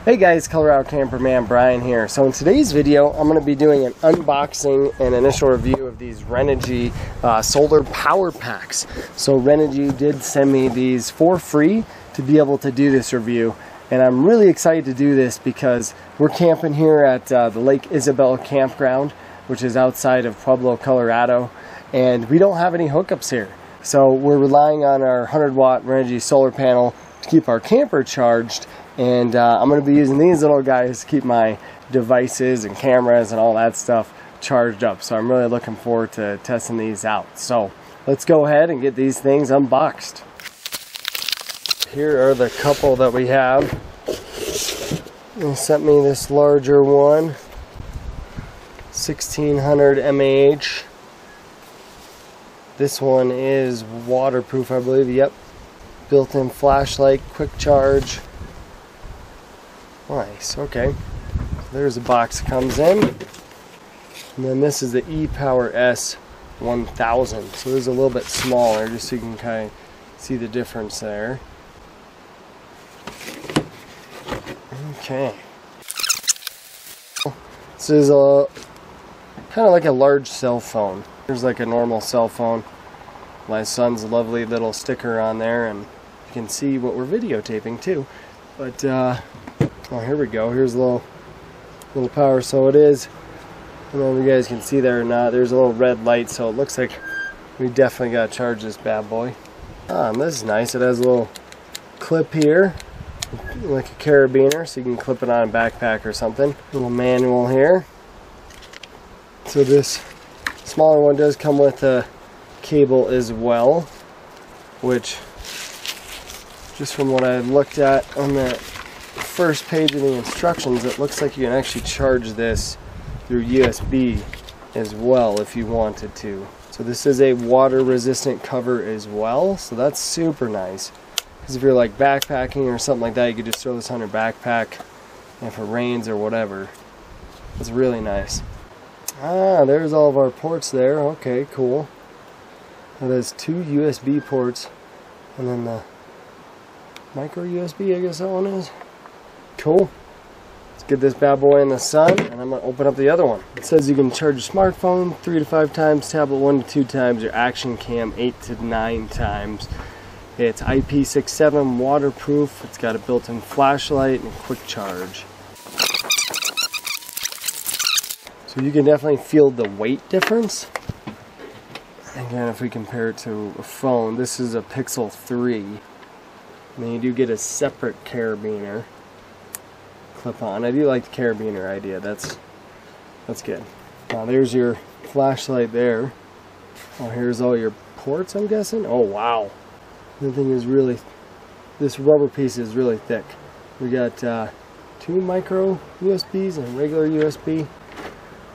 Hey guys, Colorado Camperman Brian here. So in today's video, I'm going to be doing an unboxing and initial review of these Renogy solar power packs. So Renogy did send me these for free to be able to do this review. And I'm really excited to do this because we're camping here at the Lake Isabel campground, which is outside of Pueblo, Colorado. And we don't have any hookups here. So we're relying on our 100-watt Renogy solar panel to keep our camper charged. And I'm going to be using these little guys to keep my devices and cameras and all that stuff charged up. So I'm really looking forward to testing these out. So let's go ahead and get these things unboxed. Here are the couple that we have. They sent me this larger one, 1600 mAh. This one is waterproof, I believe. Yep. Built-in flashlight, quick charge. Nice, okay. There's a box that comes in. And then this is the E.POWER S1000. So this is a little bit smaller, just so you can kind of see the difference there. Okay. This is a kind of like a large cell phone. There's like a normal cell phone. My son's lovely little sticker on there, and you can see what we're videotaping too. But oh, here we go. Here's a little power. So it is. I don't know if you guys can see there or not. There's a little red light, so it looks like we definitely got to charge this bad boy. And this is nice. It has a little clip here, like a carabiner, so you can clip it on a backpack or something. A little manual here. So this smaller one does come with a cable as well, which, just from what I looked at on the first page of the instructions, it looks like you can actually charge this through USB as well if you wanted to. So this is a water resistant cover as well, so that's super nice, because if you're like backpacking or something like that, you could just throw this on your backpack if it rains or whatever. It's really nice. There's all of our ports there. Okay, cool. It has two USB ports and then the micro USB, I guess that one is. Cool. Let's get this bad boy in the sun, and I'm going to open up the other one. It says you can charge your smartphone 3 to 5 times, tablet 1 to 2 times, your action cam 8 to 9 times. It's IP67 waterproof. It's got a built-in flashlight and a quick charge. So you can definitely feel the weight difference. Again, if we compare it to a phone, this is a Pixel 3. And then you do get a separate carabiner clip on. I do like the carabiner idea. That's good. Now there's your flashlight there. Oh, here's all your ports, I'm guessing. Oh wow, the thing is really, this rubber piece is really thick. We got 2 micro USBs and a regular USB,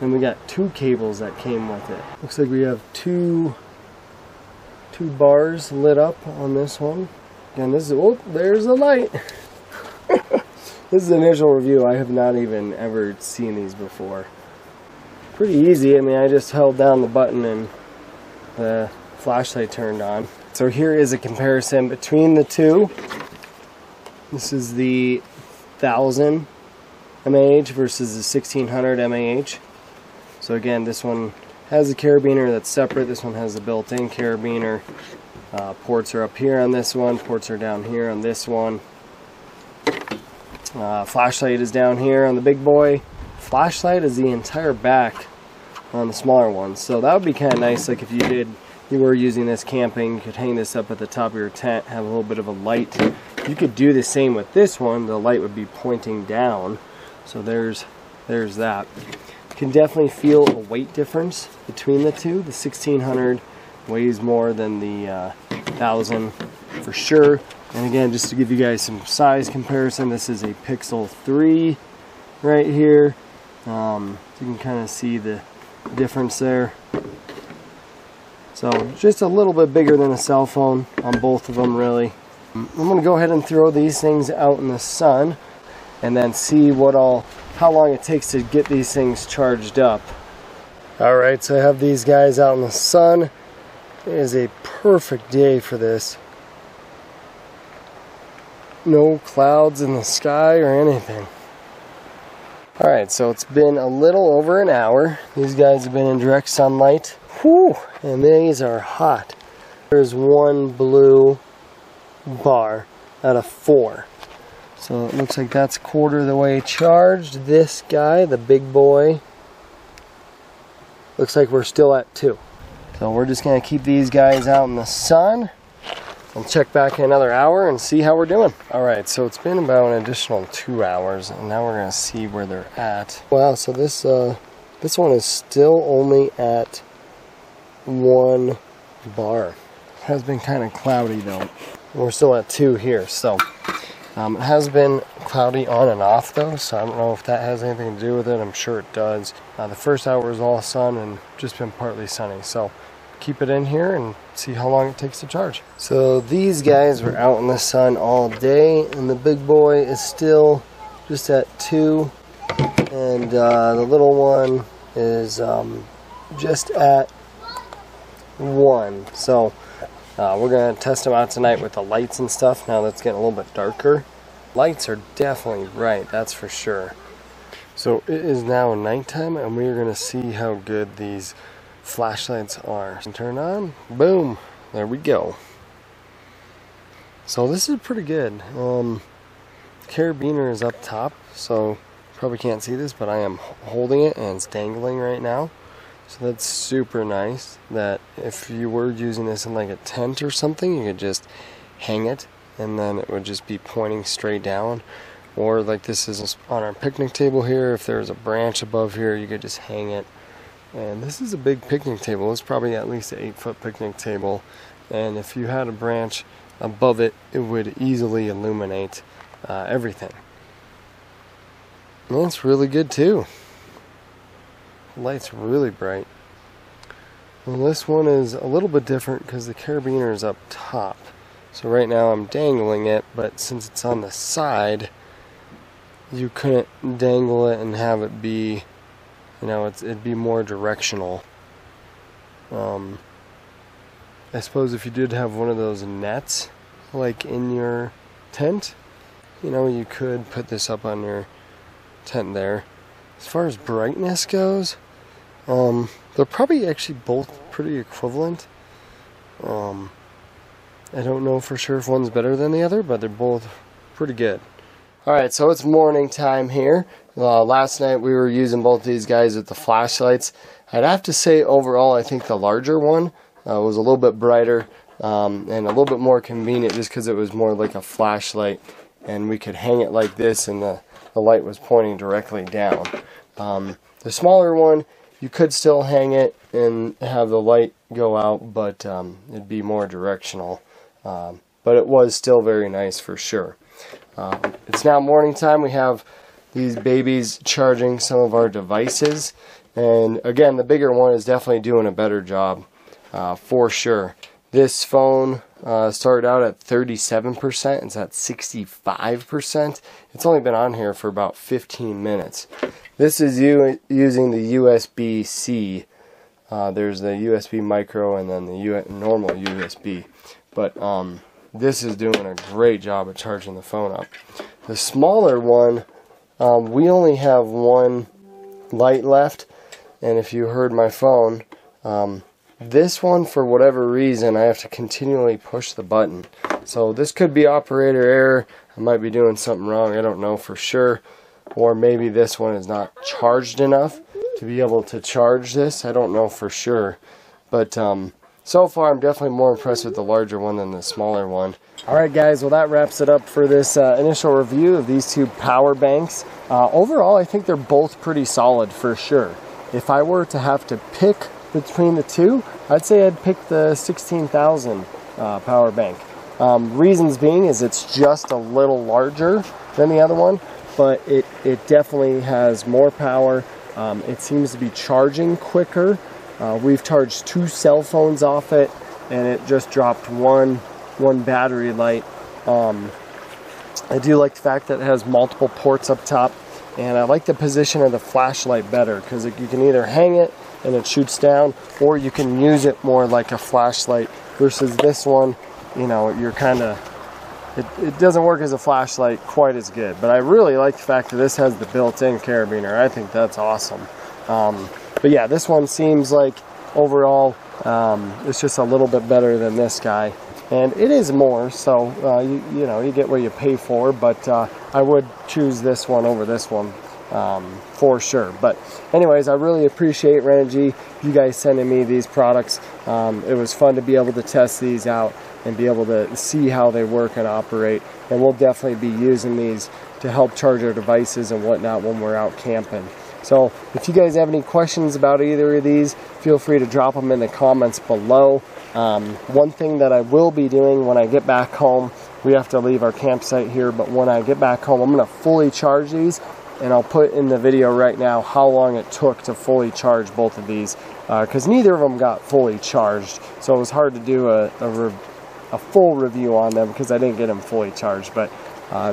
and we got 2 cables that came with it. Looks like we have two bars lit up on this one. Again, this is, oh, there's the light. This is the initial review. I have not even ever seen these before. Pretty easy. I mean, I just held down the button and the flashlight turned on. So here is a comparison between the two. This is the 1000 mAh versus the 1600 mAh. So again, this one has a carabiner that's separate. This one has a built-in carabiner. Ports are up here on this one. Ports are down here on this one. Flashlight is down here on the big boy. Flashlight is the entire back on the smaller one. So that would be kind of nice. Like if you were using this camping, you could hang this up at the top of your tent, have a little bit of a light. You could do the same with this one. The light would be pointing down. So there's that. You can definitely feel a weight difference between the two. The 1600 weighs more than the 1000 for sure. And again, just to give you guys some size comparison, this is a Pixel 3 right here. So you can kind of see the difference there. So just a little bit bigger than a cell phone on both of them, really. I'm going to go ahead and throw these things out in the sun and then see how long it takes to get these things charged up. Alright, so I have these guys out in the sun. It is a perfect day for this. no clouds in the sky or anything. Alright, so it's been a little over an hour. These guys have been in direct sunlight. Whew, and these are hot. There's one blue bar out of 4. So it looks like that's quarter of the way charged. This guy, the big boy, looks like we're still at 2. So we're just going to keep these guys out in the sun. We'll check back in another hour and see how we're doing. Alright, so it's been about an additional 2 hours, and now we're going to see where they're at. Wow, so this one is still only at 1 bar. It has been kind of cloudy though. We're still at 2 here, so it has been cloudy on and off though, so I don't know if that has anything to do with it. I'm sure it does. The first hour was all sun and just been partly sunny, so keep it in here and see how long it takes to charge. So these guys were out in the sun all day, and the big boy is still just at 2, and the little one is just at 1. So we're going to test them out tonight with the lights and stuff now that's getting a little bit darker. Lights are definitely bright, that's for sure. So it is now nighttime, and we're going to see how good these flashlights are. Turn on, boom, there we go. So this is pretty good. Carabiner is up top, so probably can't see this, but I am holding it and it's dangling right now. So that's super nice, that if you were using this in like a tent or something, you could just hang it and then it would just be pointing straight down. Or like this is on our picnic table here, if there's a branch above here, you could just hang it. And this is a big picnic table. It's probably at least an 8-foot picnic table. And if you had a branch above it, it would easily illuminate everything. And it's really good too. The light's really bright. Well, this one is a little bit different because the carabiner is up top. So right now I'm dangling it, but since it's on the side, you couldn't dangle it and have it be, you know, it'd be more directional. I suppose if you did have one of those nets, like in your tent, you know, you could put this up on your tent there. As far as brightness goes, they're probably actually both pretty equivalent. I don't know for sure if one's better than the other, but they're both pretty good. Alright, so it's morning time here. Last night we were using both these guys with the flashlights. I'd have to say overall I think the larger one was a little bit brighter and a little bit more convenient just because it was more like a flashlight and we could hang it like this and the light was pointing directly down. The smaller one, you could still hang it and have the light go out, but it'd be more directional. But it was still very nice for sure. It's now morning time. We have these babies charging some of our devices, and again the bigger one is definitely doing a better job for sure. This phone started out at 37%. It's at 65%. It's only been on here for about 15 minutes. This is using the USB-C. There's the USB micro and then the normal USB. But this is doing a great job of charging the phone up. The smaller one, we only have one light left. And if you heard my phone, this one, for whatever reason, I have to continually push the button. So this could be operator error. I might be doing something wrong. I don't know for sure. Or maybe this one is not charged enough to be able to charge this. I don't know for sure. But so far I'm definitely more impressed with the larger one than the smaller one. Alright guys, well that wraps it up for this initial review of these two power banks. Overall I think they're both pretty solid for sure. If I were to have to pick between the two, I'd say I'd pick the 16,000 power bank. Reasons being is it's just a little larger than the other one, but it definitely has more power. It seems to be charging quicker. We've charged 2 cell phones off it, and it just dropped one battery light. I do like the fact that it has multiple ports up top, and I like the position of the flashlight better because you can either hang it and it shoots down, or you can use it more like a flashlight versus this one. You know, you're kind of it doesn't work as a flashlight quite as good. But I really like the fact that this has the built-in carabiner. I think that's awesome. But yeah, this one seems like overall it's just a little bit better than this guy. And it is more, so you know, you get what you pay for, but I would choose this one over this one for sure. But anyways, I really appreciate Renogy, you guys sending me these products. It was fun to be able to test these out and be able to see how they work and operate. And we'll definitely be using these to help charge our devices and whatnot when we're out camping. So if you guys have any questions about either of these, feel free to drop them in the comments below. One thing that I will be doing when I get back home, we have to leave our campsite here, but when I get back home, I'm going to fully charge these, and I'll put in the video right now how long it took to fully charge both of these, because neither of them got fully charged, so it was hard to do a full review on them because I didn't get them fully charged, but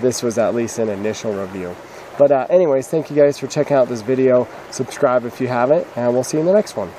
this was at least an initial review. But anyways, thank you guys for checking out this video. Subscribe if you haven't, and we'll see you in the next one.